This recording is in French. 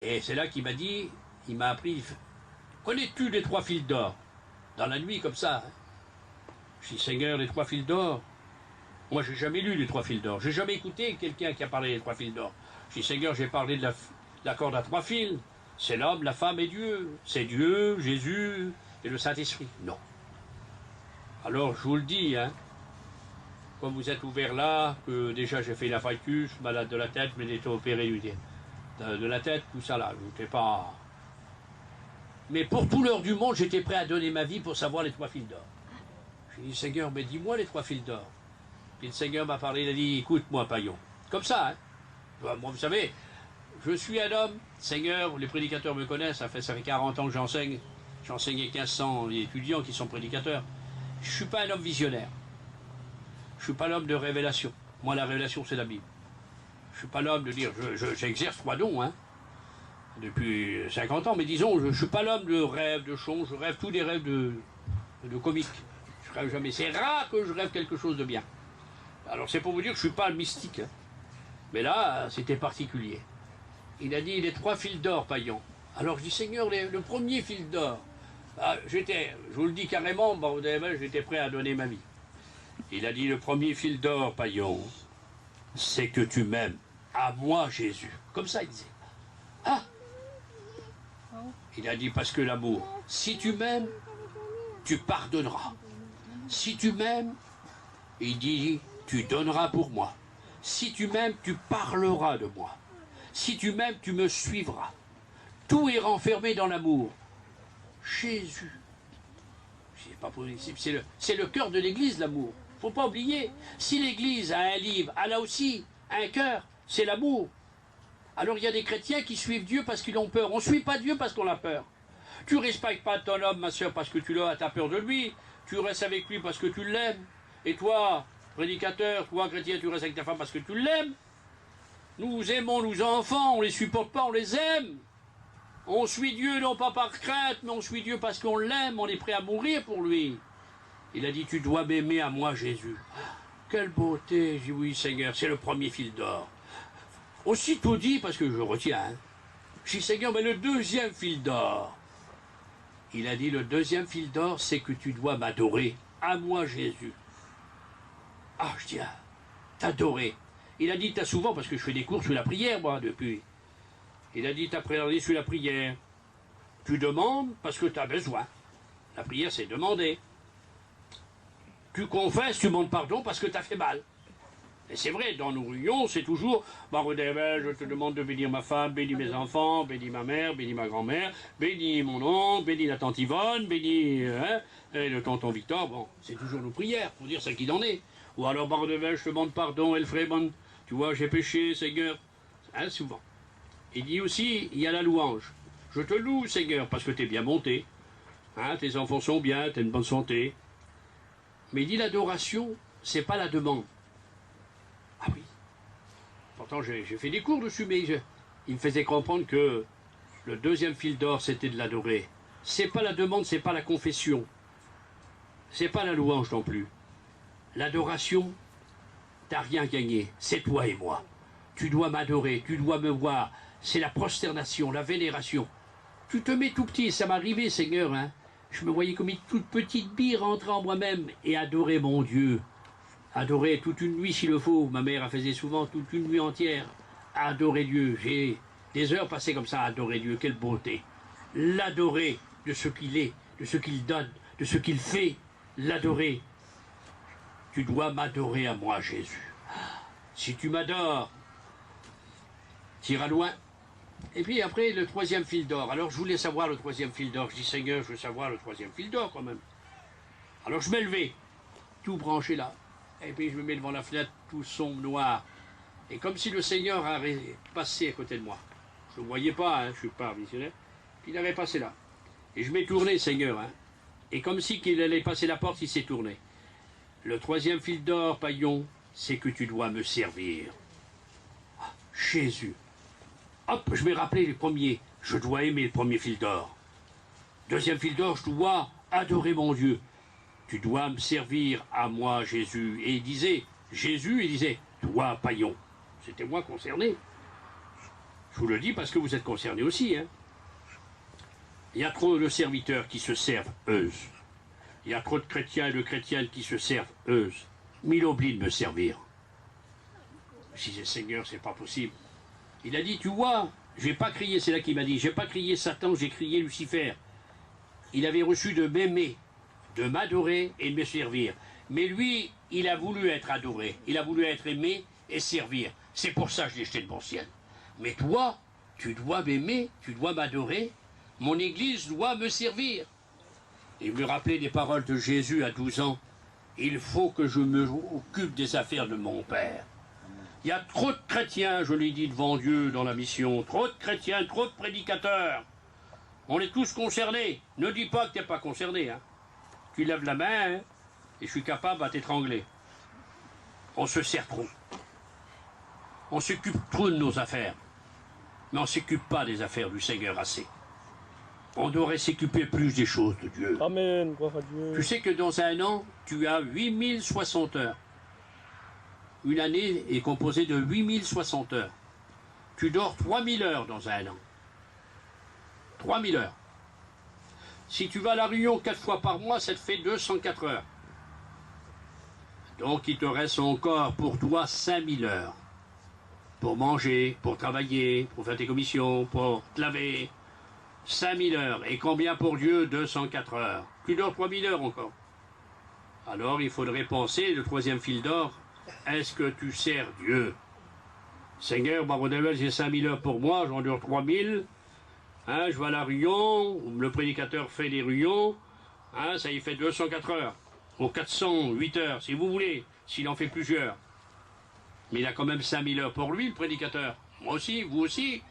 Et c'est là qu'il m'a dit, il m'a appris, connais-tu les 3 fils d'or? Dans la nuit, comme ça. Hein. Je dis, Seigneur, les 3 fils d'or? Moi, j'ai jamais lu les 3 fils d'or. J'ai jamais écouté quelqu'un qui a parlé des 3 fils d'or. Je dis, Seigneur, j'ai parlé de la corde à 3 fils. C'est l'homme, la femme et Dieu. C'est Dieu, Jésus et le Saint-Esprit. Non. Alors, je vous le dis, hein, comme vous êtes ouvert là, que déjà j'ai fait la factus, malade de la tête, mais j'ai été opéré de la tête, tout ça là. Je n'étais pas... Mais pour tout l'heure du monde, j'étais prêt à donner ma vie pour savoir les 3 fils d'or. J'ai dit, Seigneur, mais dis-moi les 3 fils d'or. Puis le Seigneur m'a parlé, il a dit, écoute-moi, paillon. Comme ça, hein. Moi, vous savez, je suis un homme, Seigneur, les prédicateurs me connaissent, ça fait 40 ans que j'enseigne. J'ai enseigné 1500 étudiants qui sont prédicateurs. Je ne suis pas un homme visionnaire. Je ne suis pas l'homme de révélation. Moi, la révélation, c'est la Bible. Je ne suis pas l'homme de dire, j'exerce 3 dons, hein, depuis 50 ans, mais disons, je ne suis pas l'homme de rêve, de chon, je rêve tous les rêves de comique. Je rêve jamais. C'est rare que je rêve quelque chose de bien. Alors c'est pour vous dire que je ne suis pas le mystique. Hein. Mais là, c'était particulier. Il a dit les 3 fils d'or, paillon. Alors je dis, Seigneur, le premier fil d'or. Ah, je vous le dis carrément, j'étais prêt à donner ma vie. Il a dit, le premier fil d'or, paillon, c'est que tu m'aimes. À moi, Jésus. Comme ça, il disait. Ah! Il a dit, parce que l'amour, si tu m'aimes, tu pardonneras. Si tu m'aimes, il dit, tu donneras pour moi. Si tu m'aimes, tu parleras de moi. Si tu m'aimes, tu me suivras. Tout est renfermé dans l'amour. Jésus. C'est pas possible. C'est le cœur de l'Église, l'amour. Faut pas oublier. Si l'Église a un livre, elle a aussi un cœur. C'est l'amour. Alors il y a des chrétiens qui suivent Dieu parce qu'ils ont peur. On ne suit pas Dieu parce qu'on a peur. Tu ne respectes pas ton homme, ma soeur, parce que tu as peur de lui. Tu restes avec lui parce que tu l'aimes. Et toi, prédicateur, toi, chrétien, tu restes avec ta femme parce que tu l'aimes. Nous aimons nos enfants, on ne les supporte pas, on les aime. On suit Dieu non pas par crainte, mais on suit Dieu parce qu'on l'aime, on est prêt à mourir pour lui. Il a dit, tu dois m'aimer à moi, Jésus. Quelle beauté. J'ai dit, oui, Seigneur, c'est le premier fil d'or. Aussitôt dit, parce que je retiens, hein, j'ai dit, Seigneur, mais le deuxième fil d'or. Il a dit, le deuxième fil d'or, c'est que tu dois m'adorer, à moi, Jésus. Ah, je dis, ah, t'adorer. Il a dit, t'as souvent, parce que je fais des cours sur la prière, moi, depuis. Il a dit, t'as prié sur la prière. Tu demandes parce que t'as besoin. La prière, c'est demander. Tu confesses, tu demandes pardon parce que t'as fait mal. Et c'est vrai, dans nos réunions, c'est toujours, je te demande de bénir ma femme, bénis mes enfants, bénis ma mère, bénis ma grand-mère, bénis mon oncle, bénis la tante Yvonne, bénis le tonton Victor. Bon, c'est toujours nos prières pour dire ce qu'il en est. Ou alors, je te demande pardon, Elfred, tu vois, j'ai péché, Seigneur. Hein, souvent. Il dit aussi, il y a la louange. Je te loue, Seigneur, parce que tu es bien monté. Hein, tes enfants sont bien, tu as une bonne santé. Mais il dit l'adoration, c'est pas la demande. Ah oui. Pourtant, j'ai fait des cours dessus, mais il me faisait comprendre que le deuxième fil d'or, c'était de l'adorer. C'est pas la demande, c'est pas la confession. C'est pas la louange non plus. L'adoration, t'as rien gagné. C'est toi et moi. Tu dois m'adorer, tu dois me voir. C'est la prosternation, la vénération. Tu te mets tout petit, ça m'est arrivé, Seigneur. Hein. Je me voyais comme une toute petite bille rentrer en moi-même et adorer mon Dieu. Adorer toute une nuit s'il le faut. Ma mère a faisait souvent toute une nuit entière. Adorer Dieu. J'ai des heures passées comme ça à adorer Dieu. Quelle beauté. L'adorer de ce qu'il est, de ce qu'il donne, de ce qu'il fait. L'adorer. Tu dois m'adorer à moi, Jésus. Si tu m'adores, tu iras loin. Et puis après, le troisième fil d'or. Alors je voulais savoir le troisième fil d'or. Je dis, Seigneur, je veux savoir le troisième fil d'or quand même. Alors je m'ai levé, tout branché là. Et puis je me mets devant la fenêtre, tout sombre, noir. Et comme si le Seigneur avait passé à côté de moi. Je ne le voyais pas, hein, je ne suis pas visionnaire. Puis il avait passé là. Et je m'ai tourné, Seigneur. Hein. Et comme si qu'il allait passer la porte, il s'est tourné. Le troisième fil d'or, paillon, c'est que tu dois me servir. Ah, Jésus. Hop, je vais rappeler les premiers. Je dois aimer le premier fil d'or. Deuxième fil d'or, je dois adorer mon Dieu. Tu dois me servir à moi, Jésus. Et il disait, Jésus, il disait, toi, paillon. C'était moi concerné. Je Je vous le dis parce que vous êtes concernés aussi. Hein. Il y a trop de serviteurs qui se servent, eux. Il y a trop de chrétiens et de chrétiennes qui se servent, eux. Mais il oublie de me servir. Je disais, Seigneur, c'est pas possible. Il a dit, tu vois, j'ai pas crié, c'est là qu'il m'a dit, j'ai pas crié Satan, j'ai crié Lucifer. Il avait reçu de m'aimer, de m'adorer et de me servir. Mais lui, il a voulu être adoré, il a voulu être aimé et servir. C'est pour ça que je l'ai jeté de mon ciel. Mais toi, tu dois m'aimer, tu dois m'adorer, mon Église doit me servir. Il me rappelait des paroles de Jésus à 12 ans. Il faut que je m'occupe des affaires de mon Père. Il y a trop de chrétiens, je lui dis devant Dieu dans la mission, trop de chrétiens, trop de prédicateurs. On est tous concernés. Ne dis pas que tu n'es pas concerné. Hein. Tu lèves la main hein, et je suis capable à t'étrangler. On se sert trop. On s'occupe trop de nos affaires. Mais on ne s'occupe pas des affaires du Seigneur assez. On devrait s'occuper plus des choses de Dieu. Amen, gloire à Dieu. Tu sais que dans un an, tu as 8060 heures. Une année est composée de 8060 heures. Tu dors 3000 heures dans un an. 3000 heures. Si tu vas à la Réunion 4 fois par mois, ça te fait 204 heures. Donc il te reste encore pour toi 5000 heures. Pour manger, pour travailler, pour faire tes commissions, pour te laver. 5000 heures. Et combien pour Dieu? 204 heures. Tu dors 3000 heures encore. Alors il faudrait penser, le troisième fil d'or, est-ce que tu sers Dieu? Seigneur, j'ai 5000 heures pour moi, j'en dure 3000. Hein, je vais à la Réunion, le prédicateur fait des réunions, hein, ça y fait 204 heures. Ou 408 heures, si vous voulez, s'il en fait plusieurs. Mais il a quand même 5000 heures pour lui, le prédicateur. Moi aussi, vous aussi.